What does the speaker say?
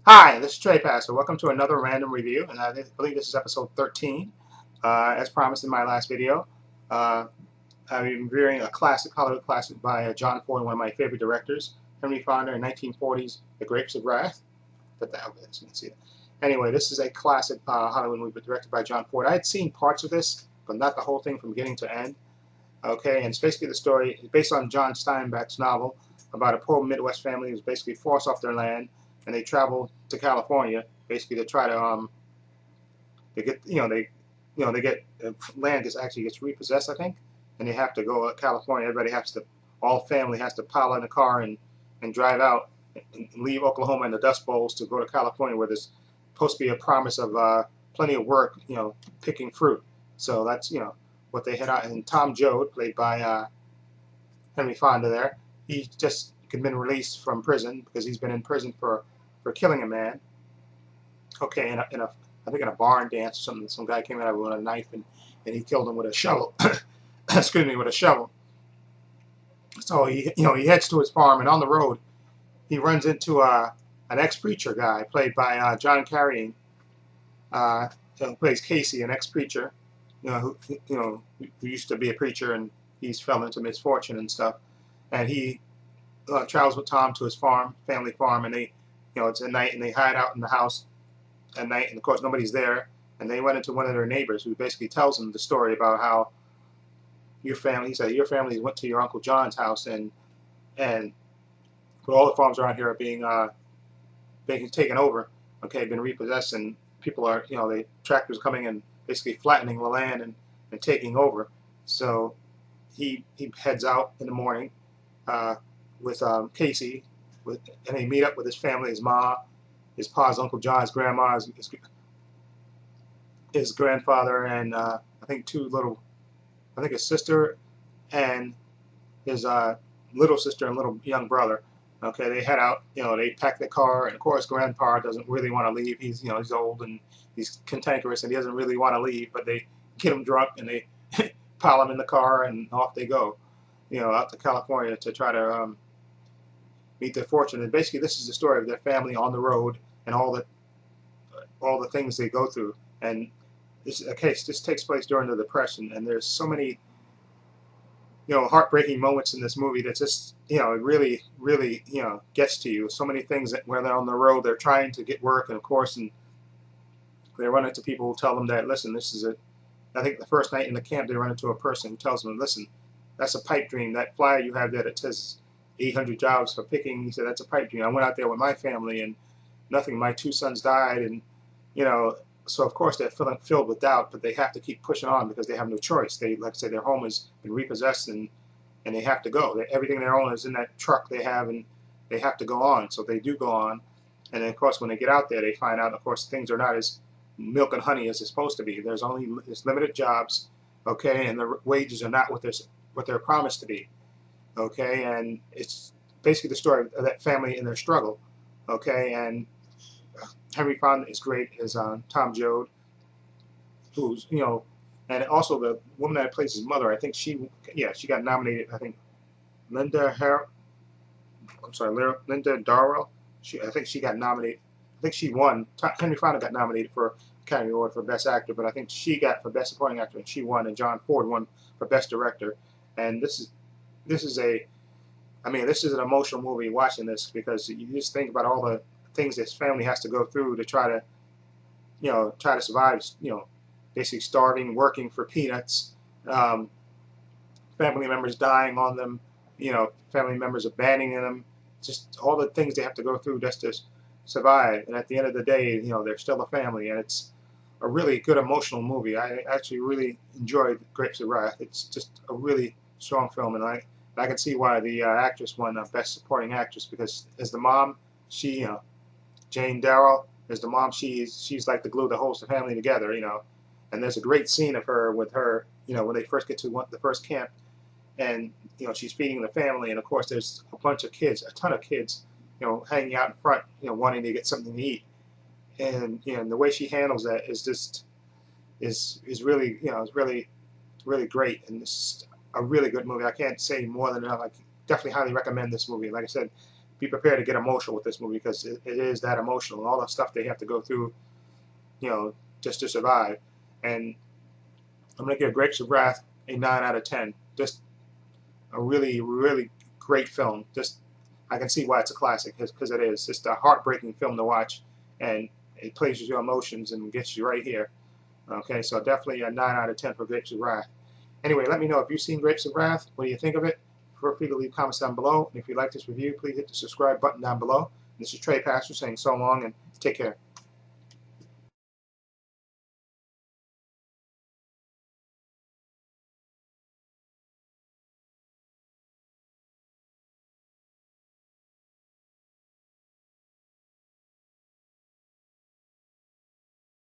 Hi, this is Trey Passer. Welcome to another random review, and I believe this is episode 13. As promised in my last video, uh, I'm reviewing a classic, Hollywood classic by John Ford, one of my favorite directors, Henry Fonda in 1940's The Grapes of Wrath. Put that up there so you can see it. Anyway, this is a classic Hollywood movie directed by John Ford. I had seen parts of this, but not the whole thing from beginning to end. Okay, and it's basically the story based on John Steinbeck's novel about a poor Midwest family who's basically forced off their land, and they travel to California basically to try to they get they get land gets repossessed, I think, and they have to go to California. Everybody has to, all family has to pile in a car and drive out and leave Oklahoma in the Dust Bowls to go to California, where there's supposed to be a promise of plenty of work, picking fruit. So that's what they head out. And Tom Joad, played by Henry Fonda, there, he just been released from prison because he's been in prison for killing a man. Okay, in a I think in a barn dance or something. Some guy came out with a knife and he killed him with a shovel. Excuse me, with a shovel. So he heads to his farm, and on the road he runs into an ex-preacher guy played by John Carradine, who plays Casey, an ex-preacher, who used to be a preacher, and he's fell into misfortune and stuff. And he travels with Tom to his farm, family farm, and it's at night, and they hide out in the house at night, and of course nobody's there. And they went into one of their neighbors, who basically tells them the story about how your family. He said your family went to your Uncle John's house, and but all the farms around here are being taken over. Okay, been repossessed, and people are the tractors coming and basically flattening the land and taking over. So he heads out in the morning with Casey, and they meet up with his family, his mom, his pa's Uncle John, his grandma, his grandfather, and I think his sister and his little sister and little young brother. Okay, they head out. They pack the car, and of course, Grandpa doesn't really want to leave. He's old and he's cantankerous, and he doesn't really want to leave. But they get him drunk, and they pile him in the car, and off they go. Out to California to try to meet their fortune. And basically, this is the story of their family on the road and all the things they go through. And this takes place during the Depression, and there's so many heartbreaking moments in this movie that just it really really gets to you. So many things that when they're on the road, they're trying to get work, and of course, and they run into people who tell them that, listen, this is it. I think the first night in the camp, they run into a person who tells them, listen, that's a pipe dream. That flyer you have there that says 800 jobs for picking, he said, that's a pipe dream. I went out there with my family and nothing. My two sons died, and so of course they're filled with doubt, but they have to keep pushing on because they have no choice. They, like I say, their home has been repossessed, and they have to go. Everything they own is in that truck they have, and they have to go on. So they do go on, and then of course when they get out there, they find out, of course, things are not as milk and honey as it's supposed to be. There's limited jobs, okay, and the wages are not what they're promised to be, okay, and it's basically the story of that family and their struggle, okay. And Henry Fonda is great as Tom Joad, who's and also the woman that plays his mother. I think she got nominated. I think Linda Har- I'm sorry, Linda Darrell. I think she got nominated. I think she won. Henry Fonda got nominated for Academy Award for Best Actor, but I think she got for Best Supporting Actor, and she won. And John Ford won for Best Director. And this is an emotional movie watching this, because you just think about all the things this family has to go through to try to survive. Basically starving, working for peanuts, um, family members dying on them, family members abandoning them, just all the things they have to go through just to survive. And at the end of the day, they're still a family, and it's a really good emotional movie. I actually really enjoyed Grapes of Wrath. It's just a really strong film, and I can see why the actress won Best Supporting Actress, because as the mom, she, Jane Darrell, as the mom, she's like the glue that holds the family together, And there's a great scene of her with her, when they first get to the first camp, and she's feeding the family, and of course there's a bunch of kids, a ton of kids, hanging out in front, wanting to get something to eat, and the way she handles that is just is really is really really great, and it's a really good movie. I can't say more than enough. I definitely highly recommend this movie. Like I said, be prepared to get emotional with this movie because it is that emotional. All the stuff they have to go through, you know, just to survive. And I'm going to give Grapes of Wrath a 9 out of 10. Just a really, really great film. Just I can see why it's a classic because it is. It's a heartbreaking film to watch, and it plays with your emotions and gets you right here. Okay, so definitely a 9 out of 10 for Grapes of Wrath. Anyway, let me know if you've seen Grapes of Wrath. What do you think of it? Feel free to leave comments down below. And if you like this review, please hit the subscribe button down below. This is Trey Pastor saying so long and take care.